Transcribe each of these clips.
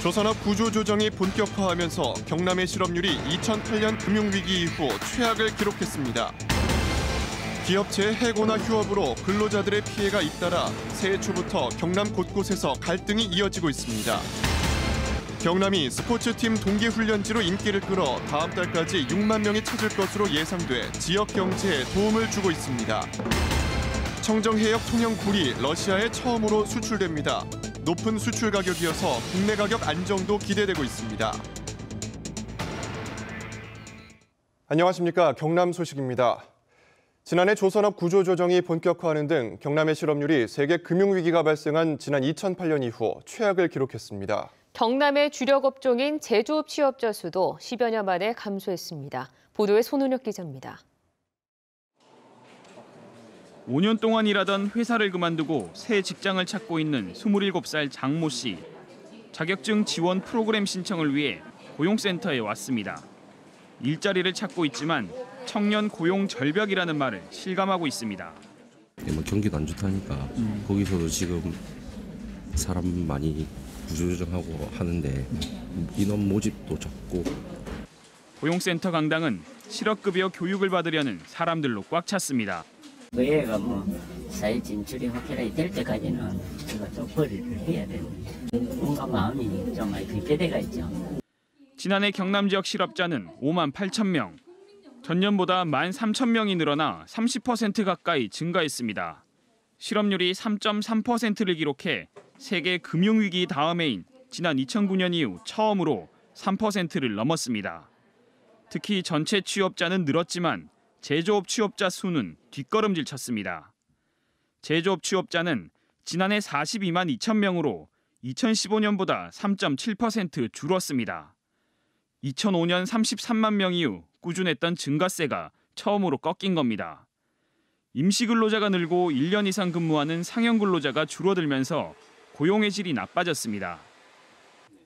조선업 구조조정이 본격화하면서 경남의 실업률이 2008년 금융위기 이후 최악을 기록했습니다. 기업체 해고나 휴업으로 근로자들의 피해가 잇따라 새해 초부터 경남 곳곳에서 갈등이 이어지고 있습니다. 경남이 스포츠팀 동계훈련지로 인기를 끌어 다음 달까지 6만 명이 찾을 것으로 예상돼 지역 경제에 도움을 주고 있습니다. 청정해역 통영굴이 러시아에 처음으로 수출됩니다. 높은 수출 가격이어서 국내 가격 안정도 기대되고 있습니다. 안녕하십니까. 경남 소식입니다. 지난해 조선업 구조조정이 본격화하는 등 경남의 실업률이 세계 금융위기가 발생한 지난 2008년 이후 최악을 기록했습니다. 경남의 주력 업종인 제조업 취업자 수도 10여 년 만에 감소했습니다. 보도에 손은혁 기자입니다. 5년 동안 일하던 회사를 그만두고 새 직장을 찾고 있는 27살 장모 씨. 자격증 지원 프로그램 신청을 위해 고용센터에 왔습니다. 일자리를 찾고 있지만 청년 고용 절벽이라는 말을 실감하고 있습니다. 경기도 안 좋다니까 거기서도 지금 사람 많이 구조조정하고 하는데 인원 모집도 적고. 고용센터 강당은 실업급여 교육을 받으려는 사람들로 꽉 찼습니다. 그 애가 사회 진출이 확실하게 될 때까지는 제가 좀 벌이를 해야 되는데 뭔가 마음이 좀 많이 그렇게 돼가 있죠. 지난해 경남 지역 실업자는 5만 8천 명. 전년보다 1만 3천 명이 늘어나 30% 가까이 증가했습니다. 실업률이 3.3%를 기록해 세계 금융위기 다음해인 지난 2009년 이후 처음으로 3%를 넘었습니다. 특히 전체 취업자는 늘었지만 제조업 취업자 수는 뒷걸음질 쳤습니다. 제조업 취업자는 지난해 42만 2천 명으로 2015년보다 3.7% 줄었습니다. 2005년 33만 명 이후 꾸준했던 증가세가 처음으로 꺾인 겁니다. 임시근로자가 늘고 1년 이상 근무하는 상용근로자가 줄어들면서 고용의 질이 나빠졌습니다.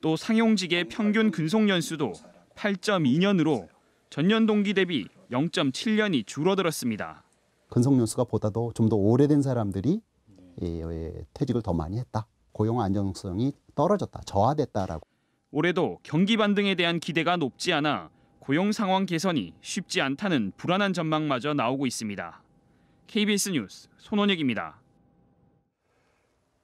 또 상용직의 평균 근속연수도 8.2년으로 전년 동기 대비 0.7년이 줄어들었습니다. 근속연수가 보다도 좀 더 오래된 사람들이 퇴직을 더 많이 했다. 고용 안정성이 떨어졌다. 저하됐다라고. 올해도 경기 반등에 대한 기대가 높지 않아 고용 상황 개선이 쉽지 않다는 불안한 전망마저 나오고 있습니다. KBS 뉴스 손원혁입니다.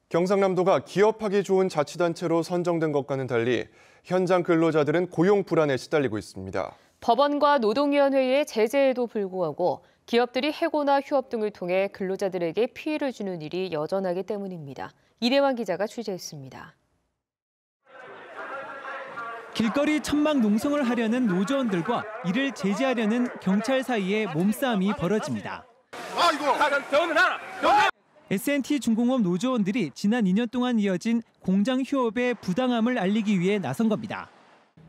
경상남도가 기업하기 좋은 자치단체로 선정된 것과는 달리 현장 근로자들은 고용 불안에 시달리고 있습니다. 법원과 노동위원회의 제재에도 불구하고 기업들이 해고나 휴업 등을 통해 근로자들에게 피해를 주는 일이 여전하기 때문입니다. 이대환 기자가 취재했습니다. 길거리 천막 농성을 하려는 노조원들과 이를 제지하려는 경찰 사이에 몸싸움이 벌어집니다. S&T 중공업 노조원들이 지난 2년 동안 이어진 공장 휴업의 부당함을 알리기 위해 나선 겁니다.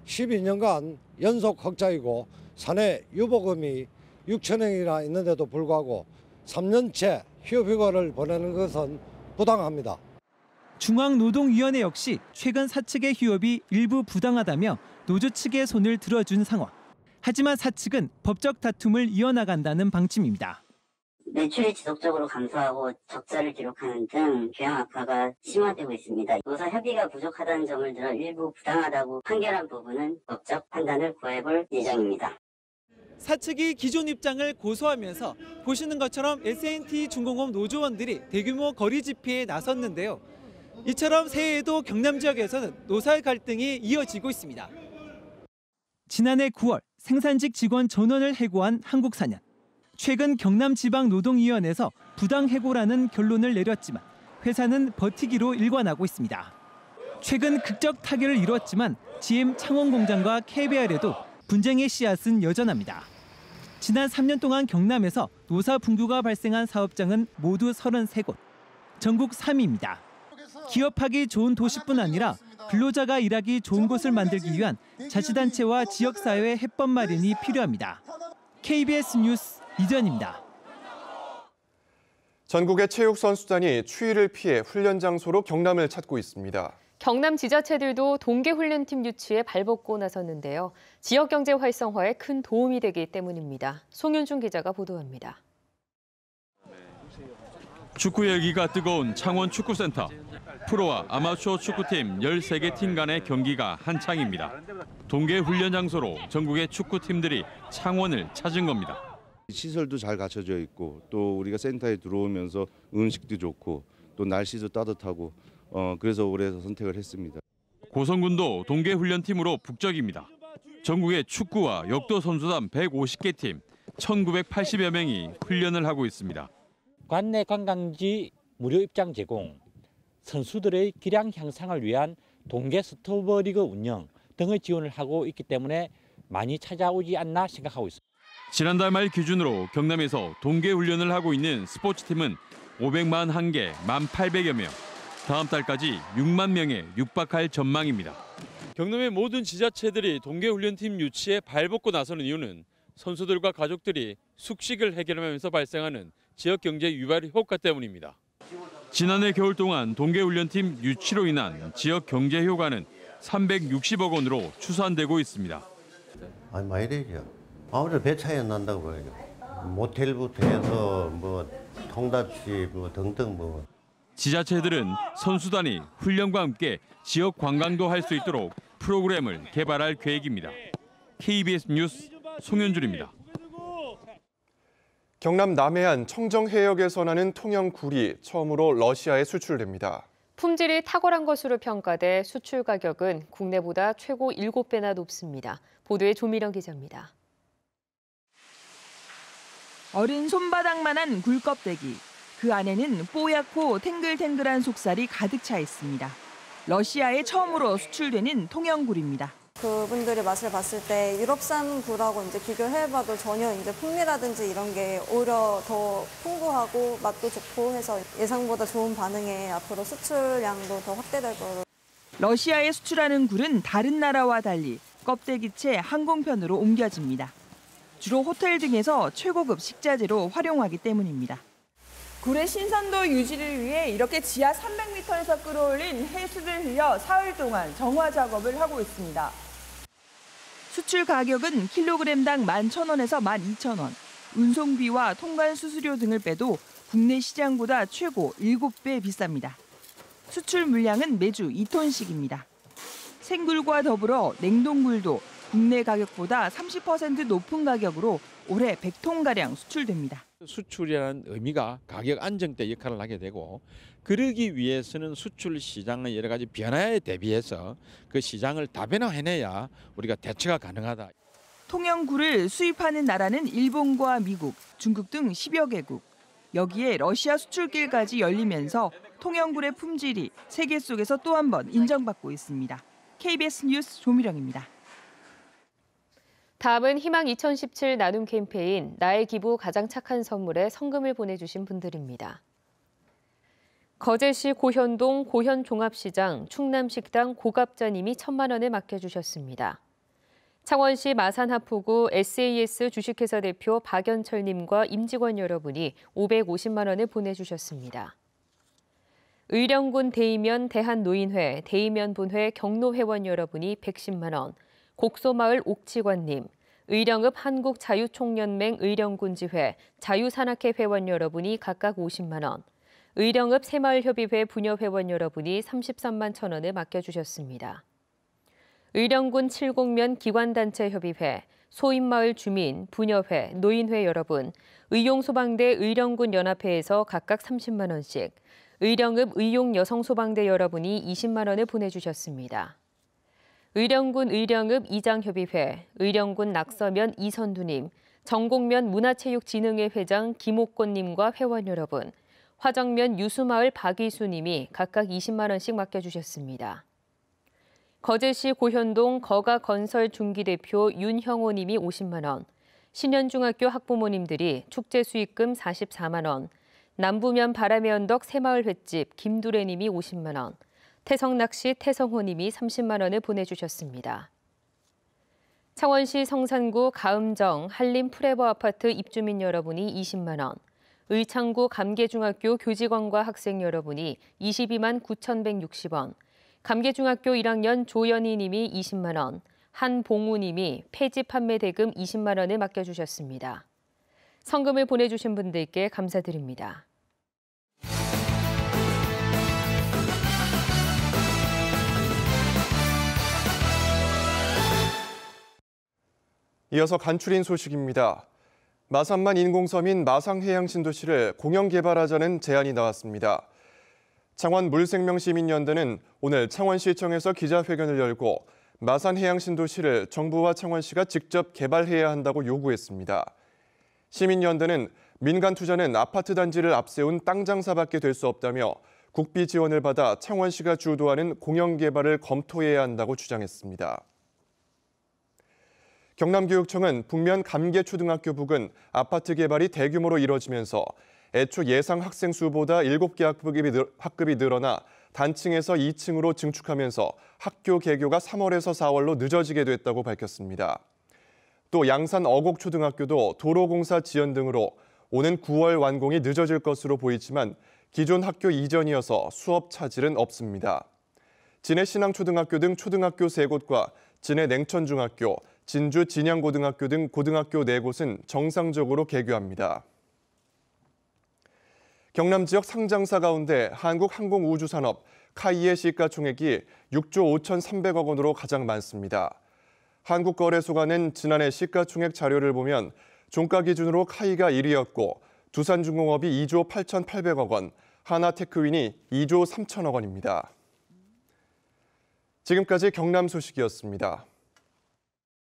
12년간 연속 흑자이고 사내 유보금이 6천억이나 있는데도 불구하고 3년째 휴업휴가를 보내는 것은 부당합니다. 중앙노동위원회 역시 최근 사측의 휴업이 일부 부당하다며 노조 측의 손을 들어준 상황. 하지만 사측은 법적 다툼을 이어나간다는 방침입니다. 매출이 지속적으로 감소하고 적자를 기록하는 등 경영 악화가 심화되고 있습니다. 노사 협의가 부족하다는 점을 들어 일부 부당하다고 판결한 부분은 법적 판단을 구해볼 예정입니다. 사측이 기존 입장을 고수하면서 보시는 것처럼 S&T 중공업 노조원들이 대규모 거리 집회에 나섰는데요. 이처럼 새해에도 경남 지역에서는 노사 갈등이 이어지고 있습니다. 지난해 9월 생산직 직원 전원을 해고한 한국사년. 최근 경남지방노동위원회에서 부당해고라는 결론을 내렸지만 회사는 버티기로 일관하고 있습니다. 최근 극적 타결을 이뤘지만 GM 창원공장과 KBR에도 분쟁의 씨앗은 여전합니다. 지난 3년 동안 경남에서 노사 분규가 발생한 사업장은 모두 33곳, 전국 3위입니다. 기업하기 좋은 도시뿐 아니라 근로자가 일하기 좋은 곳을 만들기 위한 자치단체와 지역사회의 해법 마련이 필요합니다. KBS 뉴스 이전입니다. 전국의 체육선수단이 추위를 피해 훈련 장소로 경남을 찾고 있습니다. 경남 지자체들도 동계훈련팀 유치에 발벗고 나섰는데요. 지역 경제 활성화에 큰 도움이 되기 때문입니다. 송윤중 기자가 보도합니다. 축구 열기가 뜨거운 창원 축구센터. 프로와 아마추어 축구팀 13개 팀 간의 경기가 한창입니다. 동계 훈련 장소로 전국의 축구팀들이 창원을 찾은 겁니다. 시설도 잘 갖춰져 있고 또 우리가 센터에 들어오면서 음식도 좋고 또 날씨도 따뜻하고 그래서 올해 선택을 했습니다. 고성군도 동계 훈련팀으로 북적입니다. 전국의 축구와 역도 선수단 150개 팀 1,980여 명이 훈련을 하고 있습니다. 관내 관광지 무료 입장 제공, 선수들의 기량 향상을 위한 동계 스토브리그 운영 등을 지원을 하고 있기 때문에 많이 찾아오지 않나 생각하고 있습니다. 지난달 말 기준으로 경남에서 동계 훈련을 하고 있는 스포츠팀은 541개, 1,800여 명. 다음 달까지 6만 명에 육박할 전망입니다. 경남의 모든 지자체들이 동계 훈련팀 유치에 발벗고 나서는 이유는 선수들과 가족들이 숙식을 해결하면서 발생하는 지역 경제 유발 효과 때문입니다. 지난해 겨울 동안 동계 훈련팀 유치로 인한 지역 경제 효과는 360억 원으로 추산되고 있습니다. 많이 되죠. 아무래도 배 차이 난다고 봐요. 모텔부터 해서 통닭집 등등 지자체들은 선수단이 훈련과 함께 지역 관광도 할 수 있도록 프로그램을 개발할 계획입니다. KBS 뉴스 송현준입니다. 경남 남해안 청정해역에서 나는 통영굴이 처음으로 러시아에 수출됩니다. 품질이 탁월한 것으로 평가돼 수출 가격은 국내보다 최고 7배나 높습니다. 보도에 조미령 기자입니다. 어른 손바닥만한 굴 껍데기. 그 안에는 뽀얗고 탱글탱글한 속살이 가득 차 있습니다. 러시아에 처음으로 수출되는 통영굴입니다. 그분들의 맛을 봤을 때 유럽산 굴하고 이제 비교해봐도 전혀 이제 풍미라든지 이런 게 오히려 더 풍부하고 맛도 좋고 해서 예상보다 좋은 반응에 앞으로 수출량도 더 확대될 거로. 러시아에 수출하는 굴은 다른 나라와 달리 껍데기채 항공편으로 옮겨집니다. 주로 호텔 등에서 최고급 식자재로 활용하기 때문입니다. 굴의 신선도 유지를 위해 이렇게 지하 300m에서 끌어올린 해수를 흘려 사흘 동안 정화 작업을 하고 있습니다. 수출 가격은 킬로그램당 11,000원에서 12,000원. 운송비와 통관 수수료 등을 빼도 국내 시장보다 최고 7배 비쌉니다. 수출 물량은 매주 2톤씩입니다. 생굴과 더불어 냉동굴도 국내 가격보다 30% 높은 가격으로 올해 100톤가량 수출됩니다. 수출이라는 의미가 가격 안정대 역할을 하게 되고 그러기 위해서는 수출 시장의 여러 가지 변화에 대비해서 그 시장을 다변화해내야 우리가 대처가 가능하다. 통영굴을 수입하는 나라는 일본과 미국, 중국 등 10여 개국. 여기에 러시아 수출길까지 열리면서 통영굴의 품질이 세계 속에서 또 한 번 인정받고 있습니다. KBS 뉴스 조미령입니다. 다음은 희망 2017 나눔 캠페인 나의 기부 가장 착한 선물에 성금을 보내주신 분들입니다. 거제시 고현동 고현종합시장 충남식당 고갑자님이 1,000만 원을 맡겨주셨습니다. 창원시 마산하포구 SAS 주식회사 대표 박연철님과 임직원 여러분이 550만 원을 보내주셨습니다. 의령군 대이면 대한노인회, 대이면본회 경로회원 여러분이 110만 원, 곡소마을 옥치관님, 의령읍 한국자유총연맹 의령군지회, 자유산악회 회원 여러분이 각각 50만 원, 의령읍 새마을협의회 부녀회원 여러분이 33만 1,000원을 맡겨주셨습니다. 의령군 칠곡면 기관단체협의회, 소인마을 주민, 부녀회, 노인회 여러분, 의용소방대 의령군 연합회에서 각각 30만 원씩, 의령읍 의용여성소방대 여러분이 20만 원을 보내주셨습니다. 의령군 의령읍 이장협의회, 의령군 낙서면 이선두님, 정곡면 문화체육진흥회 회장 김옥권님과 회원 여러분, 화정면 유수마을 박이수님이 각각 20만 원씩 맡겨주셨습니다. 거제시 고현동 거가건설 중기대표 윤형호님이 50만 원, 신현중학교 학부모님들이 축제 수익금 44만 원, 남부면 바람의 언덕 새마을 횟집 김두래님이 50만 원, 태성낚시 태성호님이 30만 원을 보내주셨습니다. 창원시 성산구 가음정 한림 프레버 아파트 입주민 여러분이 20만 원, 의창구 감계중학교 교직원과 학생 여러분이 22만 9,160원, 감계중학교 1학년 조연희 님이 20만 원, 한봉우 님이 폐지 판매 대금 20만 원을 맡겨주셨습니다. 성금을 보내주신 분들께 감사드립니다. 이어서 간추린 소식입니다. 마산만 인공섬인 마상해양신도시를 공영 개발하자는 제안이 나왔습니다. 창원 물생명시민연대는 오늘 창원시청에서 기자회견을 열고 마산해양신도시를 정부와 창원시가 직접 개발해야 한다고 요구했습니다. 시민연대는 민간 투자는 아파트 단지를 앞세운 땅 장사밖에 될 수 없다며 국비 지원을 받아 창원시가 주도하는 공영 개발을 검토해야 한다고 주장했습니다. 경남교육청은 북면 감계초등학교 부근 아파트 개발이 대규모로 이뤄지면서 애초 예상 학생 수보다 7개 학급이 늘어나 단층에서 2층으로 증축하면서 학교 개교가 3월에서 4월로 늦어지게 됐다고 밝혔습니다. 또 양산 어곡초등학교도 도로공사 지연 등으로 오는 9월 완공이 늦어질 것으로 보이지만 기존 학교 이전이어서 수업 차질은 없습니다. 진해 신앙초등학교 등 초등학교 3곳과 진해 냉천중학교, 진주 진양고등학교 등 고등학교 4곳은 정상적으로 개교합니다. 경남 지역 상장사 가운데 한국항공우주산업 카이의 시가총액이 6조 5,300억 원으로 가장 많습니다. 한국거래소가 낸 지난해 시가총액 자료를 보면 종가 기준으로 카이가 1위였고 두산중공업이 2조 8,800억 원, 하나테크윈이 2조 3천억 원입니다. 지금까지 경남 소식이었습니다.